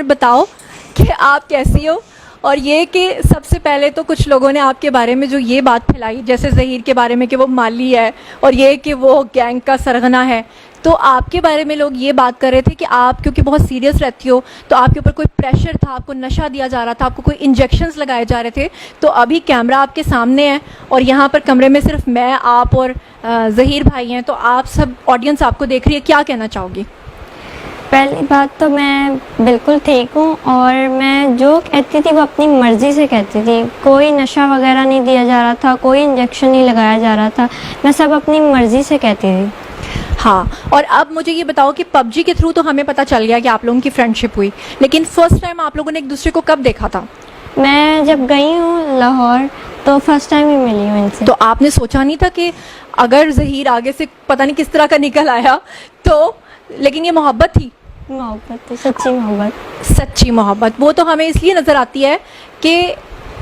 بتاؤ کہ آپ کیسی ہو, اور یہ کہ سب سے پہلے تو کچھ لوگوں نے آپ کے بارے میں جو یہ بات پھیلائی, جیسے ظہیر کے بارے میں کہ وہ مالی ہے, اور یہ کہ وہ گینگ کا سرغنہ ہے, تو آپ کے بارے میں لوگ یہ بات کر رہے تھے کہ آپ کیونکہ بہت سیریس رہتی ہو تو آپ کے اوپر کوئی پریشر تھا, آپ کو نشہ دیا جا رہا تھا, آپ کو کوئی انجیکشنز لگائے جا رہے تھے. تو ابھی کیمرہ آپ کے سامنے ہے اور یہاں پر کمرے میں صرف میں, آپ اور ظہیر بھائی ہیں, تو آپ سب آڈینس آپ کو دیکھ رہی ہے, کیا کہنا چاہو گی؟ پہلی بات تو میں بالکل ٹھیک ہوں, اور میں جو کہتی تھی وہ اپنی مرضی سے کہتی تھی. کوئی نشہ وغیرہ نہیں دیا جا رہا تھا, کوئی انجیکشن نہیں لگایا جا رہا تھا, میں سب اپنی مرضی سے کہتی تھی. ہاں, اور اب مجھے یہ بتاؤ کہ پب جی کے تھرو تو ہمیں پتہ چل گیا کہ آپ لوگوں کی فرینڈ شپ ہوئی, لیکن فرسٹ ٹائم آپ لوگوں نے ایک دوسرے کو کب دیکھا تھا؟ میں جب گئی ہوں لاہور تو فرسٹ ٹائم ہی ملی ہوں ان سے. تو آپ نے سوچا نہیں تھا کہ اگر ظہیر آگے سے پتہ نہیں کس طرح کا نکل آیا تو, لیکن یہ محبت تھی؟ محبت تھی, سچی محبت. سچی محبت وہ تو ہمیں اس لیے نظر آتی ہے کہ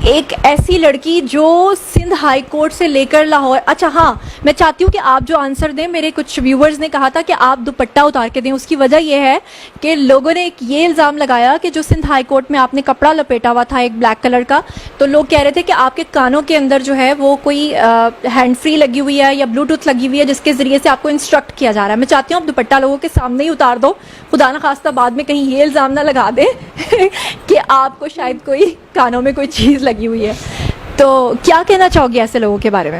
ایک ایسی لڑکی جو سندھ ہائی کورٹ سے لے کر لاہور. اچھا ہاں, میں چاہتی ہوں کہ آپ جو آنسر دیں, میرے کچھ ویورز نے کہا تھا کہ آپ دوپٹہ اتار کے دیں. اس کی وجہ یہ ہے کہ لوگوں نے ایک یہ الزام لگایا کہ جو سندھ ہائی کورٹ میں آپ نے کپڑا لپیٹا ہوا تھا ایک بلیک کلر کا, تو لوگ کہہ رہے تھے کہ آپ کے کانوں کے اندر جو ہے وہ کوئی ہینڈ فری لگی ہوئی ہے یا بلوٹوتھ لگی ہوئی ہے جس کے ذریعے سے آپ کو انسٹرکٹ کیا جا رہا ہے. میں چاہتی ہوں آپ دوپٹہ لوگوں کے سامنے ہی اتار دو, خدا نخواستہ بعد میں کہیں یہ الزام نہ لگا دیں کہ آپ کو شاید کوئی کانوں میں کوئی چیز لگی ہوئی ہے. تو کیا کہنا چاہو گی ایسے لوگوں کے بارے میں؟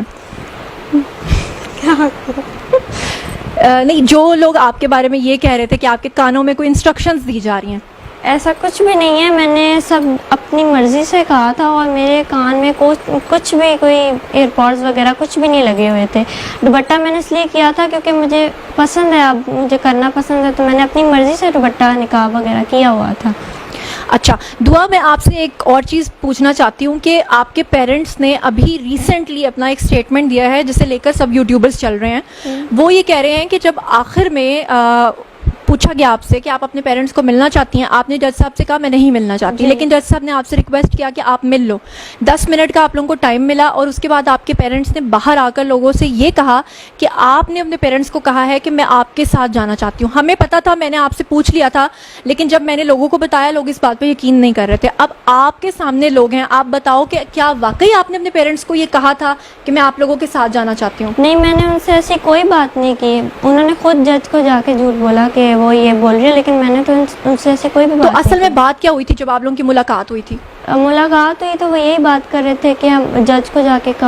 نہیں, جو لوگ آپ کے بارے میں یہ کہہ رہے تھے کہ آپ کے کانوں میں کوئی انسٹرکشنز دی جا رہی ہیں. ایسا کچھ بھی نہیں ہے, میں نے سب اپنی مرضی سے کہا تھا, اور میرے کان میں کچھ بھی کوئی ایئر پوڈز وغیرہ کچھ بھی نہیں لگے ہوئے تھے. دوپٹہ میں نے اس لیے کیا تھا کیونکہ مجھے پسند ہے, اب مجھے کرنا پسند ہے, تو میں نے اپنی مرضی سے دوپٹہ نقاب وغیرہ کیا ہوا تھا. اچھا دعا, میں آپ سے ایک اور چیز پوچھنا چاہتی ہوں کہ آپ کے پیرنٹس نے ابھی ریسنٹلی اپنا ایک اسٹیٹمنٹ دیا ہے جسے لے کر سب یوٹیوبرز چل رہے ہیں. وہ یہ کہہ رہے ہیں کہ جب آخر میں پوچھا گیا آپ سے کہ آپ اپنے پیرنٹس کو ملنا چاہتی ہیں, آپ نے جج صاحب سے کہا میں نہیں ملنا چاہتی, لیکن جج صاحب نے آپ سے ریکویسٹ کیا کہ آپ مل لو. 10 منٹ کا آپ لوگوں کو ٹائم ملا, اور اس کے بعد آپ کے پیرنٹس نے باہر آ کر لوگوں سے یہ کہا کہ آپ نے اپنے پیرنٹس کو کہا ہے کہ میں آپ کے ساتھ جانا چاہتی ہوں. ہمیں پتا تھا, میں نے آپ سے پوچھ لیا تھا, لیکن جب میں نے لوگوں کو بتایا لوگ اس بات پہ یقین نہیں کر رہے تھے. اب آپ کے سامنے لوگ ہیں, آپ بتاؤ کہ کیا واقعی آپ نے اپنے پیرنٹس کو یہ کہا تھا کہ میں آپ لوگوں کے ساتھ جانا چاہتی ہوں؟ نہیں, میں نے ان سے ایسی کوئی بات نہیں کی. انہوں نے خود جج کو جا کے جھوٹ بولا کہ وہ یہ بول رہی ہے, لیکن میں نے تو ان سے ایسی کوئی بھی بات. تو اصل میں بات کیا ہوئی تھی جب آپ لوگوں کی ملاقات ہوئی تھی؟ ملاقات ہوئی تو وہ یہی بات کر رہے تھے کہ ہم جج کو جا کے